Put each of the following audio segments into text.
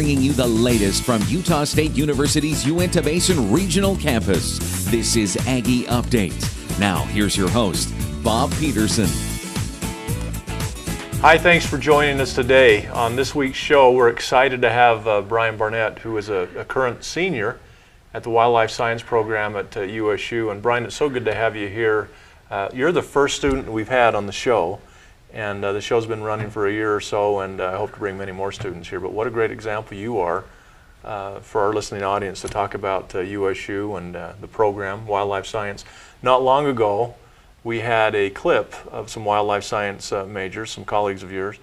bringing you the latest from Utah State University's Uinta Basin Regional Campus. This is Aggie Update. Now, here's your host, Bob Peterson. Hi, thanks for joining us today. On this week's show, we're excited to have Brian Barnett, who is a current senior at the Wildlife Science program at USU. And Brian, it's so good to have you here. You're the first student we've had on the show, and the show's been running for a year or so, and I hope to bring many more students here. But what a great example you are for our listening audience to talk about USU and the program, Wildlife Science. Not long ago, we had a clip of some wildlife science majors, some colleagues of yours,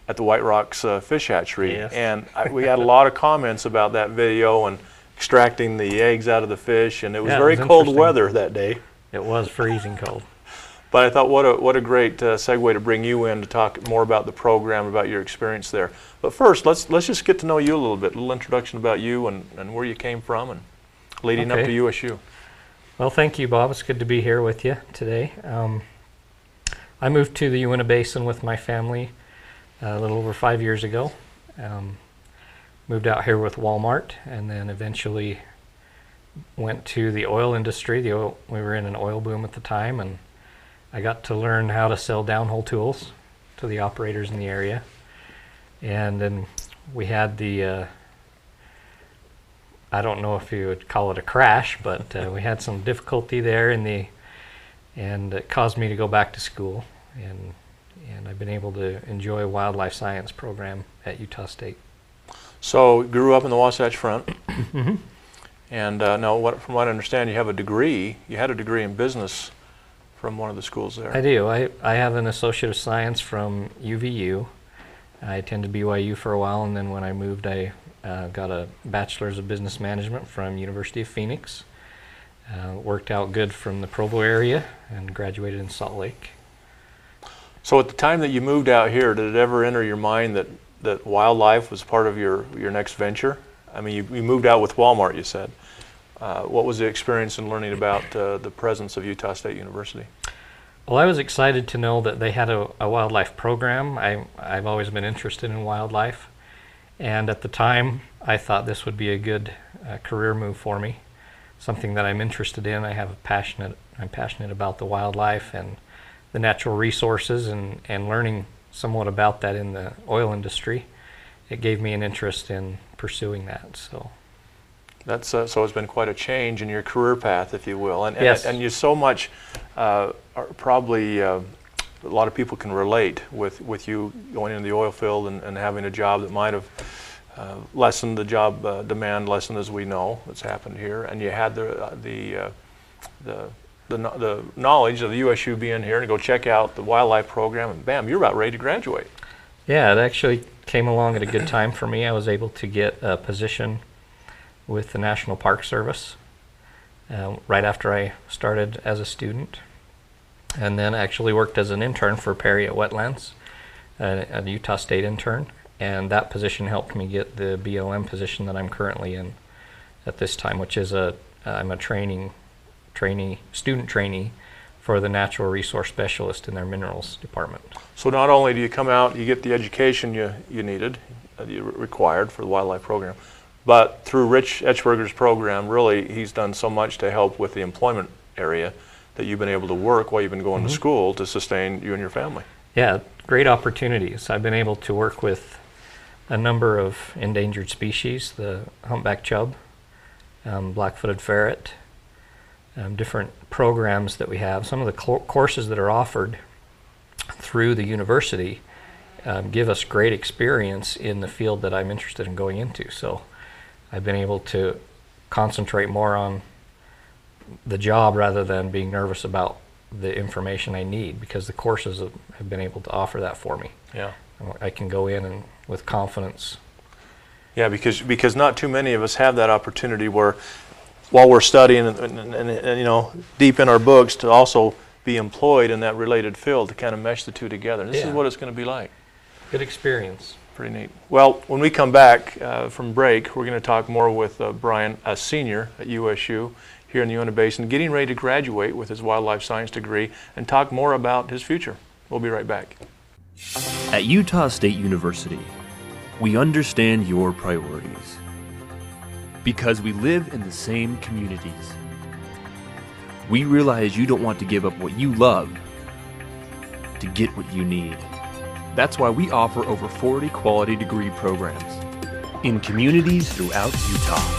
at the White Rocks Fish Hatchery. Yes. And we had a lot of comments about that video and extracting the eggs out of the fish, and it was very cold weather that day. It was freezing cold. But I thought what a great segue to bring you in to talk more about the program, about your experience there. But first, let's just get to know you a little bit, a little introduction about you and where you came from and leading up to USU. Well, thank you, Bob. It's good to be here with you today. I moved to the Uinta Basin with my family a little over 5 years ago. Moved out here with Walmart, and then eventually went to the oil industry. We were in an oil boom at the time, and I got to learn how to sell downhole tools to the operators in the area. And then we had the, I don't know if you would call it a crash, but we had some difficulty there and it caused me to go back to school. And I've been able to enjoy a wildlife science program at Utah State. So, grew up in the Wasatch Front. Mm-hmm. And now, from what I understand, you have a degree. You had a degree in business from one of the schools there. I do. I have an Associate of Science from UVU. I attended BYU for a while, and then when I moved, I got a Bachelor's of Business Management from University of Phoenix. Worked out good from the Provo area and graduated in Salt Lake. So at the time that you moved out here, did it ever enter your mind that wildlife was part of your next venture? I mean, you moved out with Walmart, you said. What was the experience in learning about the presence of Utah State University? Well, I was excited to know that they had a wildlife program. I've always been interested in wildlife, and at the time I thought this would be a good career move for me, something that I'm interested in. I'm passionate about the wildlife and the natural resources, and learning somewhat about that in the oil industry. It gave me an interest in pursuing that. So that's so it's been quite a change in your career path, if you will, and yes. And you so much probably a lot of people can relate with you going into the oil field and having a job that might have lessened the job demand, lessened as we know it's happened here, and you had the knowledge of the USU being here to go check out the wildlife program, and bam, you're about ready to graduate. Yeah, it actually came along at a good time for me. I was able to get a position with the National Park Service right after I started as a student, and then actually worked as an intern for Perry at Wetlands, a Utah State intern, and that position helped me get the BLM position that I'm currently in at this time, which is I'm a student trainee for the natural resource specialist in their minerals department. So not only do you come out, you get the education you needed, you required for the wildlife program, but through Rich Etchberger's program, really he's done so much to help with the employment area that you've been able to work while you've been going to school to sustain you and your family. Yeah, great opportunities. I've been able to work with a number of endangered species, the humpback chub, black-footed ferret, different programs that we have. Some of the courses that are offered through the university give us great experience in the field that I'm interested in going into. So I've been able to concentrate more on the job rather than being nervous about the information I need, because the courses have been able to offer that for me. Yeah, I can go in and with confidence. Yeah, because not too many of us have that opportunity where, while we're studying and you know, deep in our books, to also be employed in that related field, to kind of mesh the two together. This is what it's going to be like. Good experience. Pretty neat. Well, when we come back from break, we're going to talk more with Brian, a senior at USU here in the Uinta Basin, getting ready to graduate with his wildlife science degree, and talk more about his future. We'll be right back. At Utah State University, We understand your priorities because we live in the same communities. We realize you don't want to give up what you love to get what you need. That's why we offer over 40 quality degree programs in communities throughout Utah.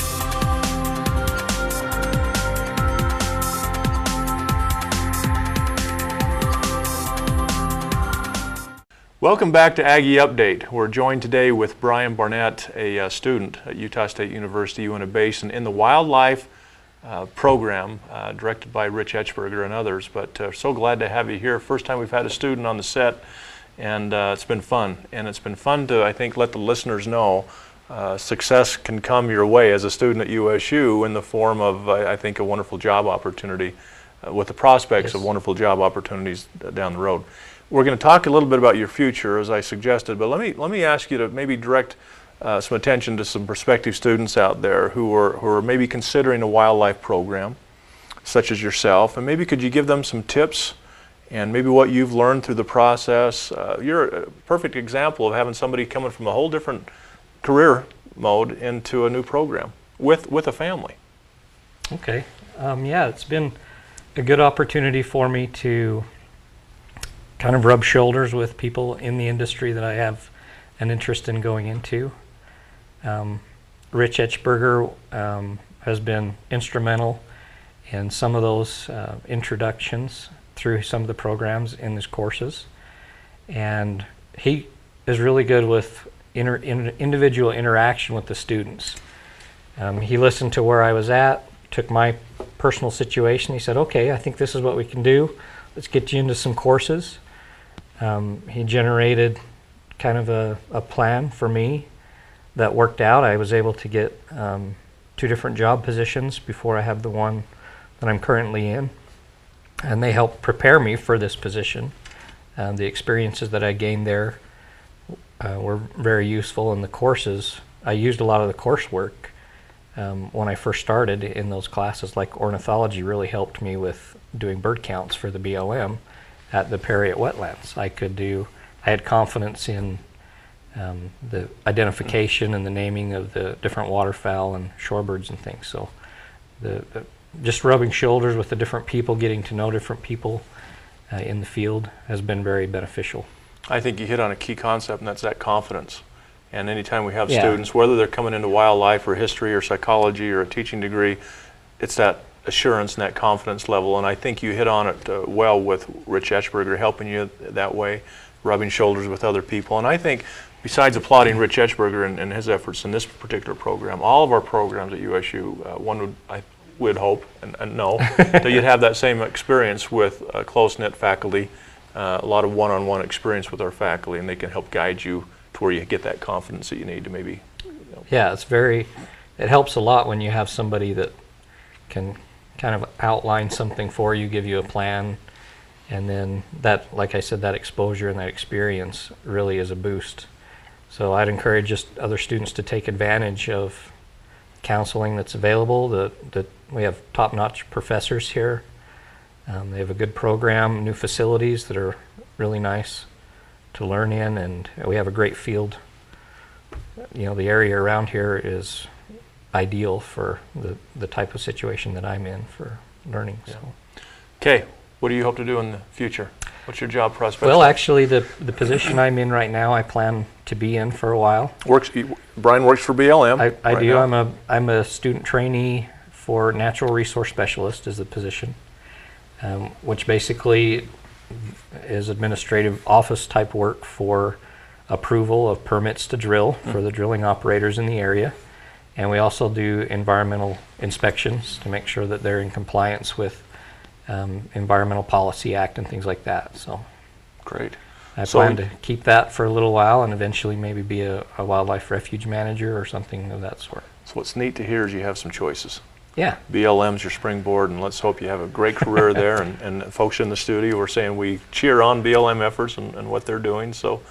Welcome back to Aggie Update. We're joined today with Brian Barnett, a student at Utah State University, Uinta Basin, in the wildlife program directed by Rich Etchberger and others. But so glad to have you here. First time we've had a student on the set, and it's been fun. And it's been fun to, I think, let the listeners know success can come your way as a student at USU in the form of, I think, a wonderful job opportunity with the prospects of wonderful job opportunities down the road. We're going to talk a little bit about your future, as I suggested, but let me ask you to maybe direct some attention to some prospective students out there who are maybe considering a wildlife program, such as yourself, and maybe could you give them some tips and maybe what you've learned through the process. You're a perfect example of having somebody coming from a whole different career mode into a new program with a family. Okay. Yeah, it's been a good opportunity for me to kind of rub shoulders with people in the industry that I have an interest in going into. Rich Etchberger has been instrumental in some of those introductions through some of the programs in his courses, and he is really good with individual interaction with the students. He listened to where I was at, took my personal situation. He said, okay, I think this is what we can do. Let's get you into some courses. He generated kind of a plan for me that worked out. I was able to get 2 different job positions before I have the one that I'm currently in, and they helped prepare me for this position. The experiences that I gained there were very useful in the courses. I used a lot of the coursework when I first started in those classes. Like ornithology really helped me with doing bird counts for the BLM at the Perriott wetlands. I had confidence in the identification and the naming of the different waterfowl and shorebirds and things. So just rubbing shoulders with the different people, getting to know different people in the field has been very beneficial. I think you hit on a key concept, and that's that confidence. And anytime we have students, whether they're coming into wildlife or history or psychology or a teaching degree, it's that assurance and that confidence level. And I think you hit on it well with Rich Etchberger helping you that way, rubbing shoulders with other people. And I think besides applauding Rich Etchberger and his efforts in this particular program, all of our programs at USU, one would hope and know that you'd have that same experience with close-knit faculty, a lot of one-on-one experience with our faculty, and they can help guide you to where you get that confidence that you need to maybe. Yeah, it helps a lot when you have somebody that can kind of outline something for you, give you a plan, and then that, like I said, that exposure and that experience really is a boost. So I'd encourage just other students to take advantage of counseling that's available. We have top-notch professors here. They have a good program, new facilities that are really nice to learn in, and we have a great field. The area around here is ideal for the type of situation that I'm in for learning. So. Okay, what do you hope to do in the future? What's your job prospects? Well, actually, the position I'm in right now, I plan to be in for a while. Brian works for BLM. I do. I'm a student trainee for natural resource specialist is the position, which basically is administrative office type work for approval of permits to drill for the drilling operators in the area. And we also do environmental inspections to make sure that they're in compliance with Environmental Policy Act and things like that. So great. I plan to keep that for a little while and eventually maybe be a wildlife refuge manager or something of that sort. So what's neat to hear is you have some choices. Yeah. BLM's your springboard, and let's hope you have a great career there. And folks in the studio are saying we cheer on BLM efforts and what they're doing. So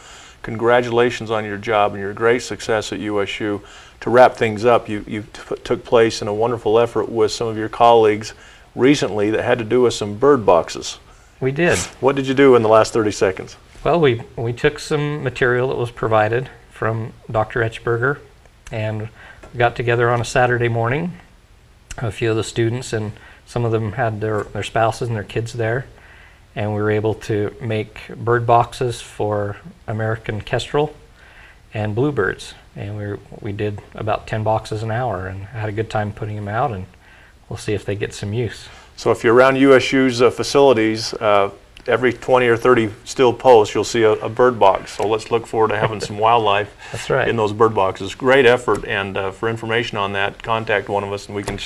congratulations on your job and your great success at USU. To wrap things up, you took place in a wonderful effort with some of your colleagues recently that had to do with some bird boxes. We did. What did you do in the last 30 seconds? Well, we took some material that was provided from Dr. Etchberger, and we got together on a Saturday morning, a few of the students, and some of them had their spouses and their kids there, and we were able to make bird boxes for American kestrel and bluebirds, and we did about 10 boxes an hour and had a good time putting them out, and we'll see if they get some use. So if you're around USU's facilities, every 20 or 30 still posts, you'll see a bird box. So let's look forward to having some wildlife That's right. in those bird boxes. Great effort, and for information on that, contact one of us and we can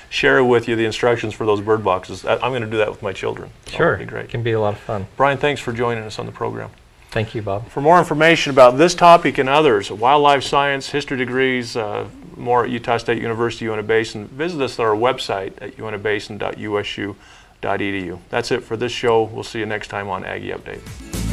share with you the instructions for those bird boxes. I'm going to do that with my children. So Sure, it'll be great. it can be a lot of fun. Brian, thanks for joining us on the program. Thank you, Bob. For more information about this topic and others, wildlife science, history degrees, more at Utah State University, Uinta Basin, visit us at our website at uintabasin.usu.edu. That's it for this show. We'll see you next time on Aggie Update.